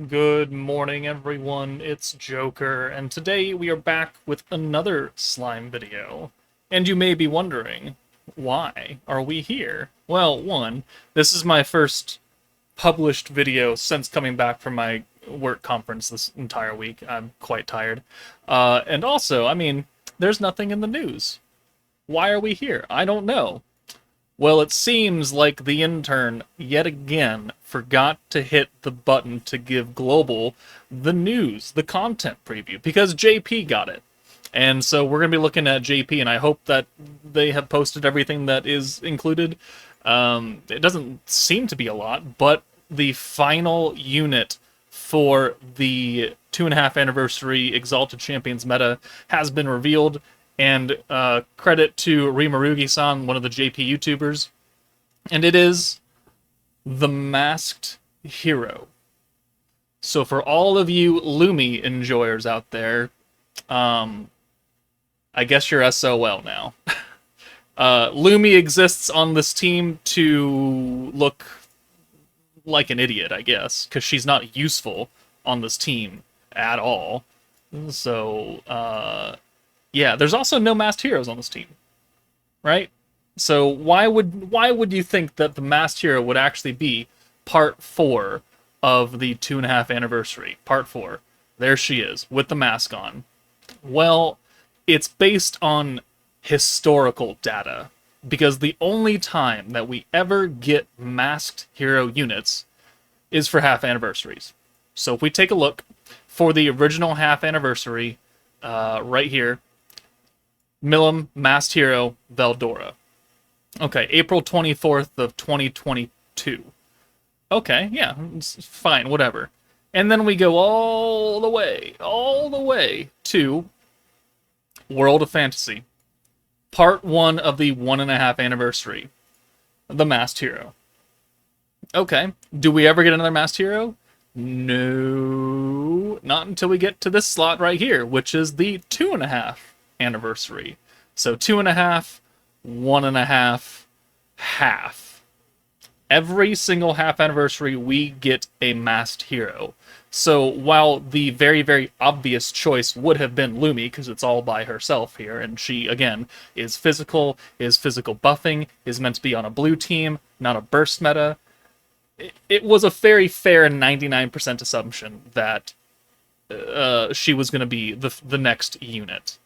Good morning, everyone. It's Joker, and today we are back with another slime video. And you may be wondering, why are we here? Well, one, this is my first published video since coming back from my work conference this entire week. I'm quite tired. And also, there's nothing in the news. Why are we here? I don't know. Well, it seems like the intern, yet again, forgot to hit the button to give Global the news, the content preview, because JP got it. And so we're going to be looking at JP, and I hope that they have posted everything that is included. It doesn't seem to be a lot, but the final unit for the 2.5 anniversary Exalted Champions meta has been revealed. And credit to Rimarugi-san, one of the JP YouTubers. And it is the Masked Hero. So for all of you Lumi enjoyers out there, I guess you're SOL now. Lumi exists on this team to look like an idiot, I guess, because she's not useful on this team at all. So, yeah, there's also no masked heroes on this team, right? So why would you think that the masked hero would actually be part 4 of the 2.5 anniversary? Part 4. There she is, with the mask on. Well, it's based on historical data, because the only time that we ever get masked hero units is for half anniversaries. So if we take a look for the original half anniversary, right here, Milim, Masked Hero, Veldora. Okay, April 24th of 2022. Okay, yeah, it's fine, whatever. And then we go all the way to World of Fantasy. Part 1 of the 1.5 anniversary. The Masked Hero. Okay, do we ever get another Masked Hero? No, not until we get to this slot right here, which is the 2.5 anniversary. So 2.5, 1.5, half. Every single half anniversary, we get a masked hero. So while the very, very obvious choice would have been Lumi, because it's all by herself here, and she, again, is physical buffing, is meant to be on a blue team, not a burst meta, it was a very fair 99% assumption that she was going to be the next unit.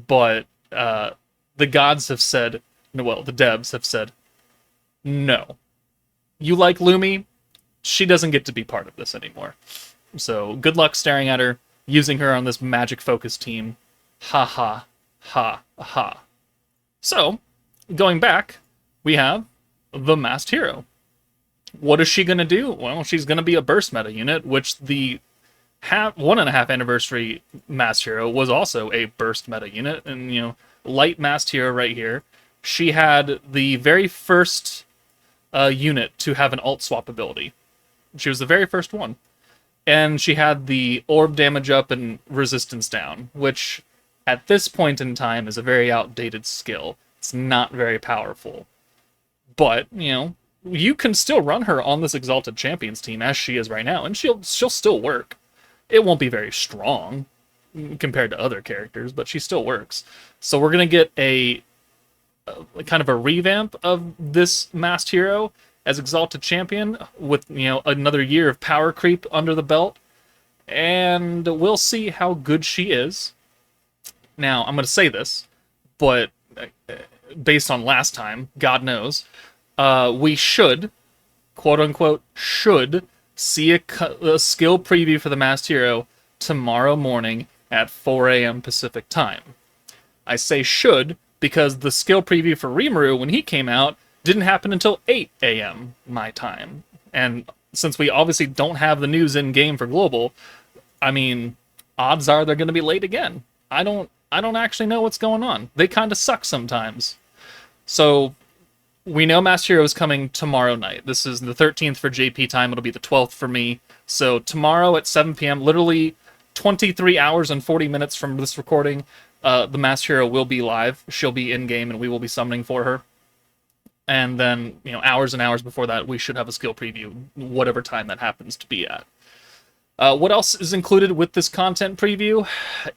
But the gods have said, well, the devs have said, no. You like Lumi? She doesn't get to be part of this anymore. So good luck staring at her, using her on this magic focus team. Ha ha, ha ha. So, going back, we have the Masked Hero. What is she going to do? Well, she's going to be a burst meta unit, which the 1.5 anniversary Masked Hero was also a burst meta unit, and light Masked Hero right here. She had the very first unit to have an alt swap ability. She was the very first one, and she had the orb damage up and resistance down, which at this point in time is a very outdated skill. It's not very powerful, but you can still run her on this Exalted Champions team as she is right now, and she'll still work. It won't be very strong compared to other characters, but she still works. So we're going to get a kind of a revamp of this Masked Hero as Exalted Champion with, another year of power creep under the belt. And we'll see how good she is. Now, I'm going to say this, but based on last time, God knows, we should, quote-unquote, should see a skill preview for the Masked Hero tomorrow morning at 4 a.m. Pacific time. I say should because the skill preview for Rimuru, when he came out, didn't happen until 8 a.m. my time. And since we obviously don't have the news in-game for Global, odds are they're going to be late again. I don't actually know what's going on. They kind of suck sometimes. So we know Masked Hero is coming tomorrow night. This is the 13th for JP time. It'll be the 12th for me. So tomorrow at 7 p.m., literally 23 hours and 40 minutes from this recording, the Masked Hero will be live. She'll be in-game, and we will be summoning for her. And then, hours and hours before that, we should have a skill preview, whatever time that happens to be at. What else is included with this content preview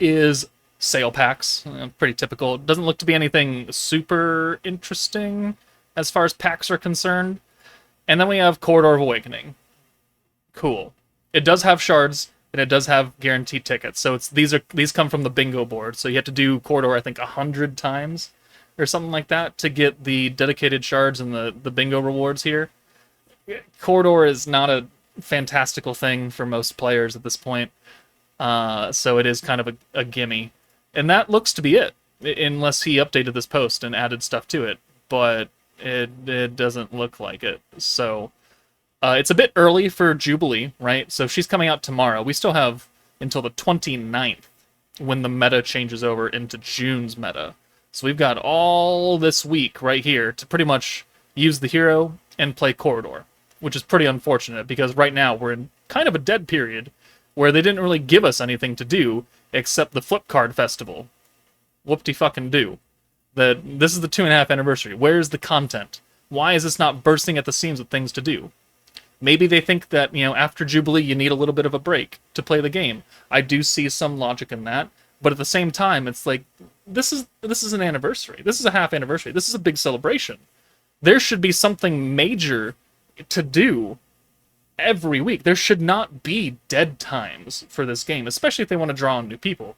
is sale packs. Pretty typical. It doesn't look to be anything super interesting as far as packs are concerned. And then we have Corridor of Awakening. Cool. It does have shards, and it does have guaranteed tickets. So these come from the bingo board. So you have to do Corridor, I think, 100 times or something like that to get the dedicated shards and the bingo rewards here. Corridor is not a fantastical thing for most players at this point. So it is kind of a gimme. And that looks to be it, unless he updated this post and added stuff to it. But it doesn't look like it. So it's a bit early for Jubilee, right? So she's coming out tomorrow. We still have until the 29th when the meta changes over into June's meta. So we've got all this week right here to pretty much use the hero and play Corridor, which is pretty unfortunate because right now we're in kind of a dead period where they didn't really give us anything to do except the Flip Card Festival. Whoop-de-fucking-do. This is the 2.5 anniversary. Where's the content? Why is this not bursting at the seams with things to do? Maybe they think that, after Jubilee you need a little bit of a break to play the game. I do see some logic in that, but at the same time, it's like, this is an anniversary. This is a half anniversary. This is a big celebration. There should be something major to do every week. There should not be dead times for this game, especially if they want to draw on new people,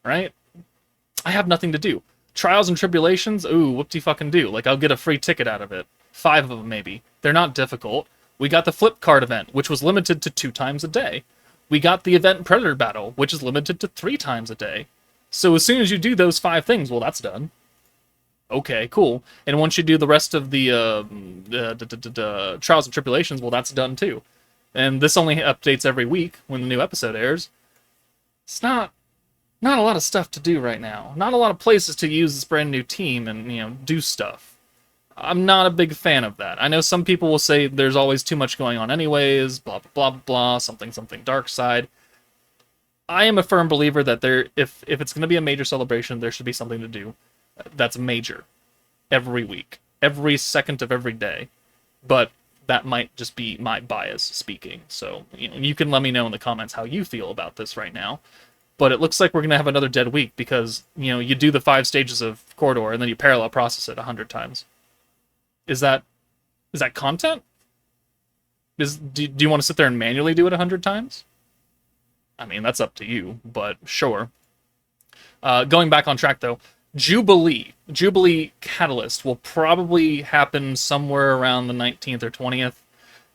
right? I have nothing to do. Trials and Tribulations, ooh, whoop-de-fucking-do. Like, I'll get a free ticket out of it. 5 of them, maybe. They're not difficult. We got the Flip Card event, which was limited to 2 times a day. We got the event Predator Battle, which is limited to 3 times a day. So as soon as you do those 5 things, well, that's done. Okay, cool. And once you do the rest of the Trials and Tribulations, well, that's done too. And this only updates every week when the new episode airs. It's not a lot of stuff to do right now. Not a lot of places to use this brand new team and, do stuff. I'm not a big fan of that. I know some people will say there's always too much going on anyways, blah, blah, blah, blah, something, dark side. I am a firm believer that if it's going to be a major celebration, there should be something to do that's major every week, every second of every day. But that might just be my bias speaking. So you can let me know in the comments how you feel about this right now. But it looks like we're going to have another dead week because, you do the 5 stages of Corridor and then you parallel process it 100 times. Is that content? Do you want to sit there and manually do it 100 times? I mean, that's up to you, but sure. Going back on track, though, Jubilee Catalyst will probably happen somewhere around the 19th or 20th,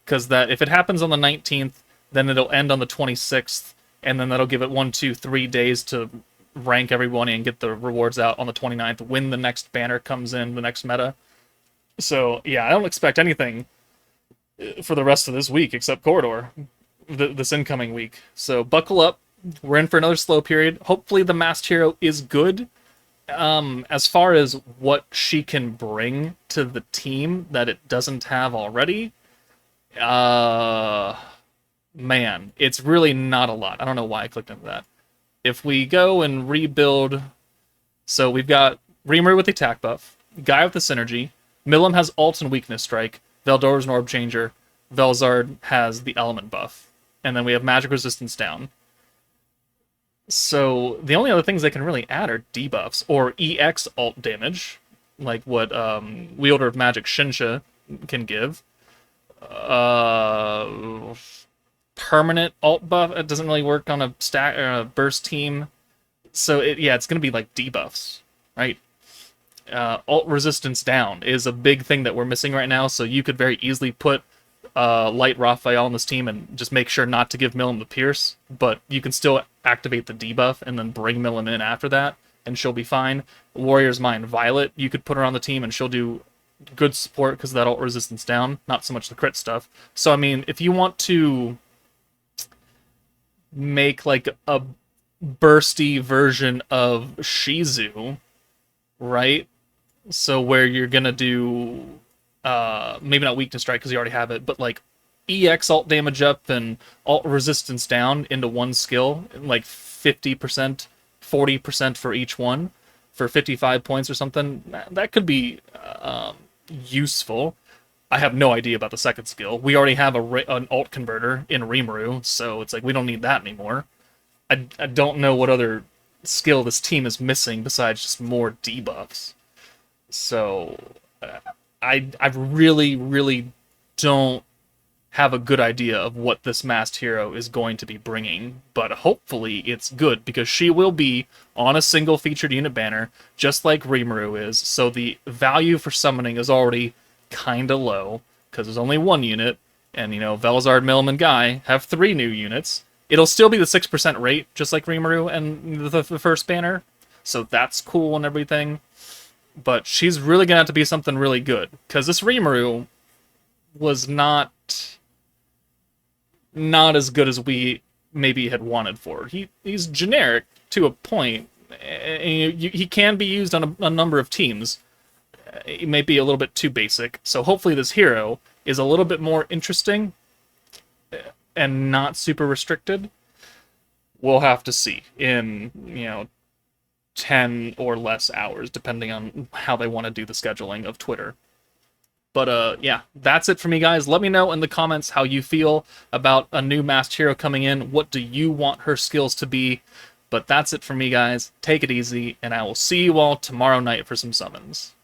because if it happens on the 19th, then it'll end on the 26th, and then that'll give it 1, 2, 3 days to rank everyone and get the rewards out on the 29th when the next banner comes in, the next meta. So, yeah, I don't expect anything for the rest of this week except Corridor, this incoming week. So buckle up. We're in for another slow period. Hopefully the Masked Hero is good. As far as what she can bring to the team that it doesn't have already, man, it's really not a lot. I don't know why I clicked into that. If we go and rebuild, so we've got Reamer with the attack buff, Guy with the synergy, Milim has ult and weakness strike, Veldor's an orb changer, Velzard has the element buff, and then we have magic resistance down. So the only other things they can really add are debuffs or EX ult damage, like what Wielder of Magic Shinsha can give. Permanent ult buff, it doesn't really work on a stack or a burst team. So it's going to be like debuffs, right? Ult resistance down is a big thing that we're missing right now, so you could very easily put Light Raphael on this team and just make sure not to give Milim the Pierce, but you can still activate the debuff and then bring Milim in after that, and she'll be fine. Warrior's Mind Violet, you could put her on the team and she'll do good support because of that ult resistance down, not so much the crit stuff. So, I mean, if you want to make like a bursty version of Shizu, right? So where you're gonna do maybe not weakness strike because you already have it, but like EX ult damage up and ult resistance down into one skill, like 50%, 40% for each one, for 55 points or something. That could be useful. I have no idea about the second skill. We already have an alt converter in Rimuru, so it's like we don't need that anymore. I don't know what other skill this team is missing besides just more debuffs. So I really, really don't have a good idea of what this masked hero is going to be bringing, but hopefully it's good, because she will be on a single featured unit banner, just like Rimuru is, so the value for summoning is already kinda low, because there's only one unit, and, you know, Velazard, Millim, and Guy have 3 new units. It'll still be the 6% rate, just like Rimuru and the first banner, so that's cool and everything, but she's really gonna have to be something really good, because this Rimuru was not as good as we maybe had wanted for. He's generic to a point. He can be used on a number of teams. He may be a little bit too basic. So hopefully this hero is a little bit more interesting and not super restricted. We'll have to see in, 10 or less hours, depending on how they want to do the scheduling of Twitter. But, yeah, that's it for me, guys. Let me know in the comments how you feel about a new masked hero coming in. What do you want her skills to be? But that's it for me, guys. Take it easy, and I will see you all tomorrow night for some summons.